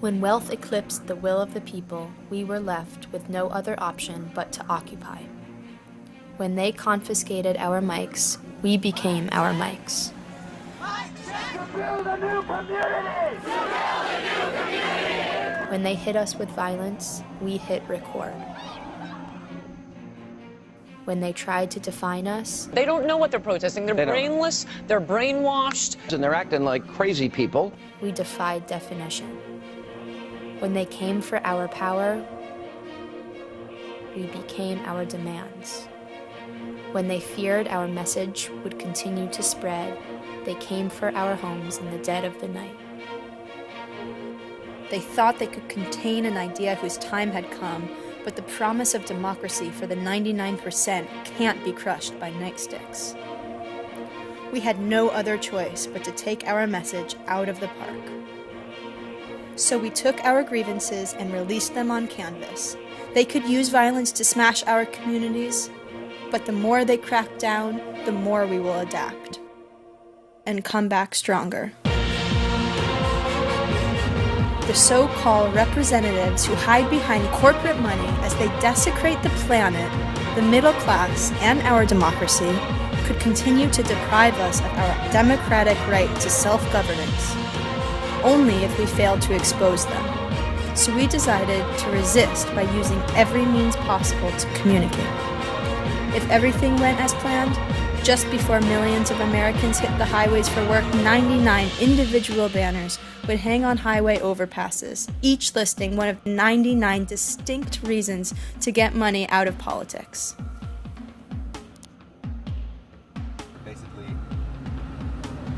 When wealth eclipsed the will of the people, we were left with no other option but to occupy. When they confiscated our mics, we became our mics. When they hit us with violence, we hit record. When they tried to define us, they don't know what they're protesting. They're brainless, they're brainwashed, and they're acting like crazy people. We defied definition. When they came for our power, we became our demands. When they feared our message would continue to spread, they came for our homes in the dead of the night. They thought they could contain an idea whose time had come, but the promise of democracy for the 99% can't be crushed by nightsticks. We had no other choice but to take our message out of the park. So we took our grievances and released them on canvas. They could use violence to smash our communities, but the more they crack down, the more we will adapt and come back stronger. The so-called representatives who hide behind corporate money as they desecrate the planet, the middle class, and our democracy could continue to deprive us of our democratic right to self-governance, only if we failed to expose them. So we decided to resist by using every means possible to communicate. If everything went as planned, just before millions of Americans hit the highways for work, 99 individual banners would hang on highway overpasses, each listing one of 99 distinct reasons to get money out of politics. Basically,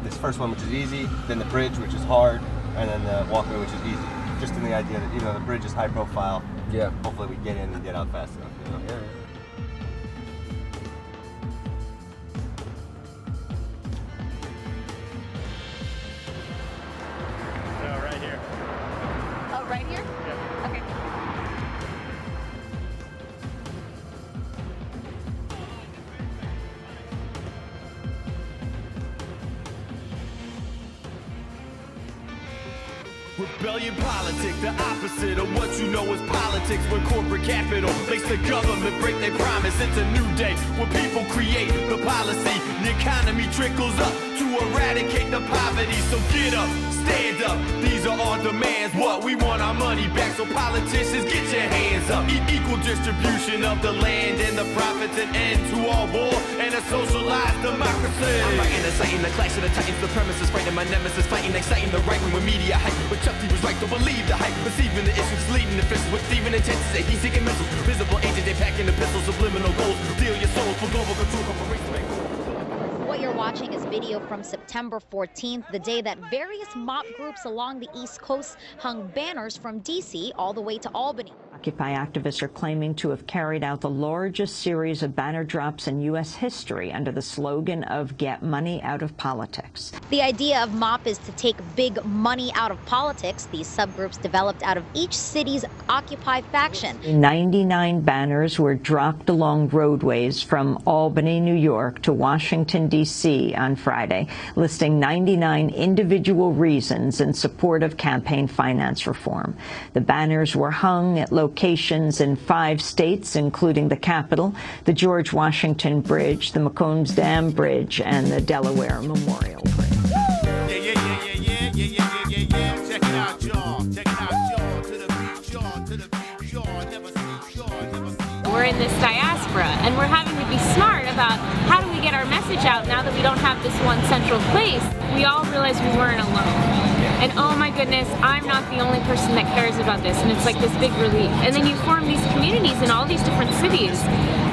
this first one, which is easy, then the bridge, which is hard, and then the walkway, which is easy. Just in the idea that, even though the bridge is high profile, hopefully we get in and get out fast enough. You know? Right here? Yeah. Okay. Rebellion politics, the opposite of what you know is politics. When corporate capital makes the government break their promise. It's a new day where people create the policy. The economy trickles up to eradicate the poverty. So get up, stand up, these are our demands. What? We want our money back, so politicians get your hands up. Equal distribution of the land and the profits, an end to all war and a socialized democracy. I'm writing and citing the clash of the titans, the premises, fighting my nemesis, fighting, exciting the right wing with media hype. But Chuck D was right, don't believe the hype, receiving the issues, leading the fists with thieving intent to say he's seeking missiles. Visible agent, they packing the pistols, subliminal goals, deal your souls for global control corporations. What you're watching is video from September 14th, the day that various MOP groups along the East Coast hung banners from D.C. all the way to Albany. Occupy activists are claiming to have carried out the largest series of banner drops in U.S. history under the slogan of "Get Money Out of Politics." The idea of MOP is to take big money out of politics. These subgroups developed out of each city's Occupy faction. 99 banners were dropped along roadways from Albany, New York to Washington, D.C. on Friday, listing 99 individual reasons in support of campaign finance reform. The banners were hung at locations in 5 states, including the Capitol, the George Washington Bridge, the McCombs Dam Bridge, and the Delaware Memorial Bridge. Check it out, y'all. Check it out, y'all. To the beach, y'all. To the beach, y'all. Never see y'all. Never see. We're in this diaspora, and we're having to be smart about how do we get our message out now that we don't have this one central place. We all realized we weren't alone. And oh my goodness, I'm not the only person that cares about this, and it's like this big relief. And then you form these communities in all these different cities,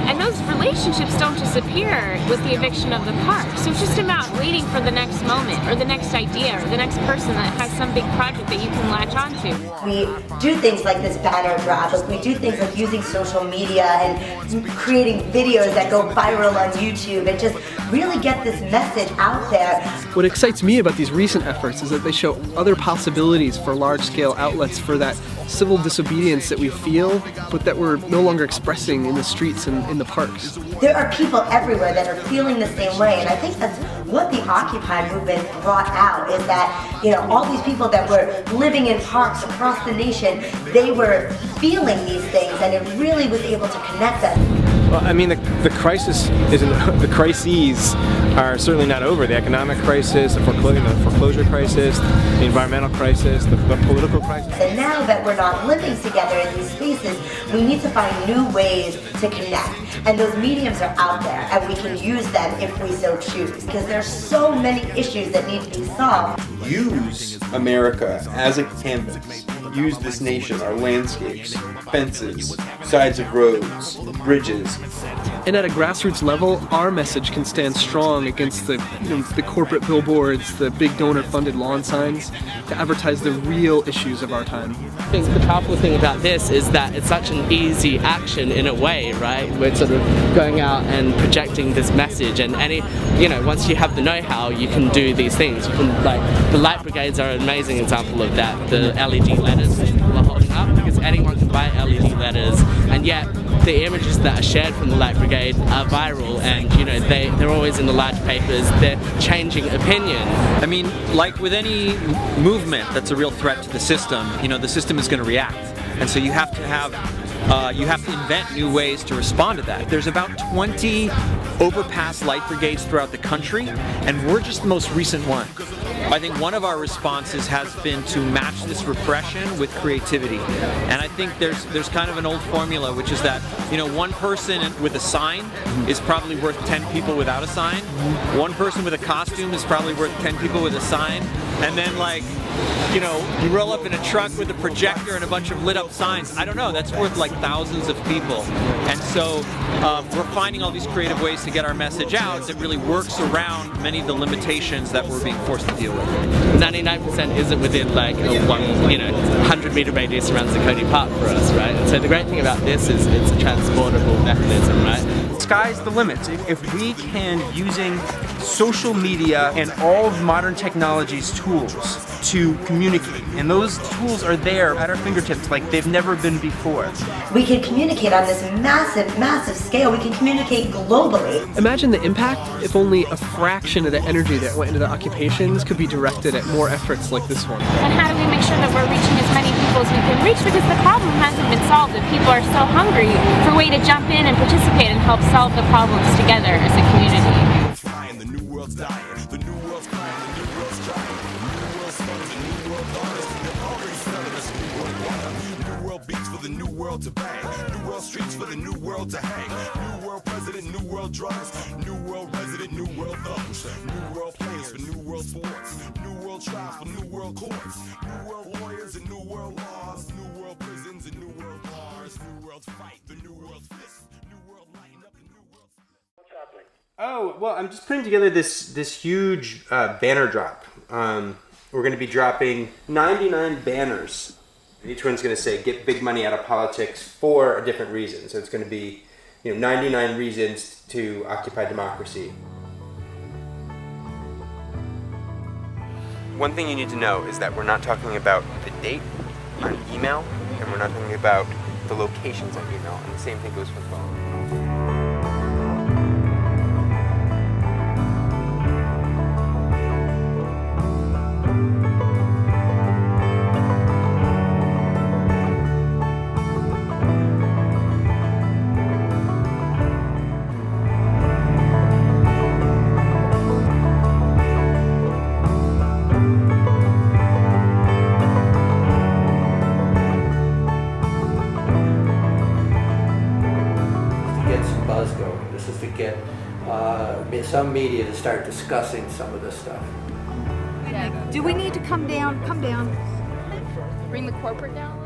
and those relationships don't disappear with the eviction of the park. So it's just about waiting for the next moment, or the next idea, or the next person that has some big project that you can latch onto. We do things like this banner drop, we do things like using social media and creating videos that go viral on YouTube and just really get this message out there. What excites me about these recent efforts is that they show other possibilities for large-scale outlets for that civil disobedience that we feel, but that we're no longer expressing in the streets and in the parks. There are people everywhere that are feeling the same way, and I think that's what the Occupy movement brought out is that, you know, all these people that were living in parks across the nation, they were feeling these things, and it really was able to connect us. Well, I mean, the crisis isn't, the crises are certainly not over. The economic crisis, the foreclosure crisis, the environmental crisis, the political crisis. And now that we're not living together in these spaces, we need to find new ways to connect. And those mediums are out there, and we can use them if we so choose, because there's so many issues that need to be solved. Use America as a canvas. Use this nation, our landscapes, fences, sides of roads, bridges. And at a grassroots level, our message can stand strong against the corporate billboards, the big donor-funded lawn signs, to advertise the real issues of our time. I think the powerful thing about this is that it's such an easy action in a way, right? We're sort of going out and projecting this message, and once you have the know-how, you can do these things. You can, like, the light brigades are an amazing example of that. The LED letters that people are holding up, because anyone can buy LED letters, and yet the images that are shared from the light brigade are viral, and they're always in the large papers. They're changing opinion. I mean, like with any movement that's a real threat to the system, the system is going to react, and so you have to invent new ways to respond to that. There's about 20 overpass light brigades throughout the country, and we're just the most recent one. I think one of our responses has been to match this repression with creativity. And I think there's kind of an old formula, which is that, one person with a sign is probably worth 10 people without a sign. One person with a costume is probably worth 10 people with a sign. And then, you roll up in a truck with a projector and a bunch of lit up signs. I don't know, that's worth like thousands of people. And so we're finding all these creative ways to get our message out that really works around many of the limitations that we're being forced to deal with. 99% isn't within like a 100-meter radius around Zuccotti Park for us, right? And so the great thing about this is it's a transportable mechanism, right? Sky's the limit. If we can, using social media and all of modern technology's tools to communicate, and those tools are there at our fingertips like they've never been before. We can communicate on this massive, massive scale. We can communicate globally. Imagine the impact if only a fraction of the energy that went into the occupations could be directed at more efforts like this one. And how do we make sure that we're reaching as many people as we can reach? Because the problem hasn't been solved, and people are so hungry for a way to jump in and participate and help solve the problems together as a community. The new world's dying, the new world's crying, the new world's trying, the new world's smoking, the new world daughters, they're already selling us new world water, new world beats for the new world to bang, new world streets for the new world to hang, new world president, new world drugs, new world resident, new world thugs, new world players for new world sports, new world trials for new world courts, new world lawyers and new world laws, new world prisons and new world bars, new world fight, the new world's fist, new world lighten up, the new world's... What's happening? Oh, well, I'm just putting together this huge banner drop. We're going to be dropping 99 banners. Each one's going to say, get big money out of politics for a different reason. So it's going to be, 99 reasons to occupy democracy. One thing you need to know is that we're not talking about the date on email, and we're not talking about the locations on email, and the same thing goes for phone. Some media to start discussing some of this stuff. Do we need to come down? Come down. Bring the corporate down?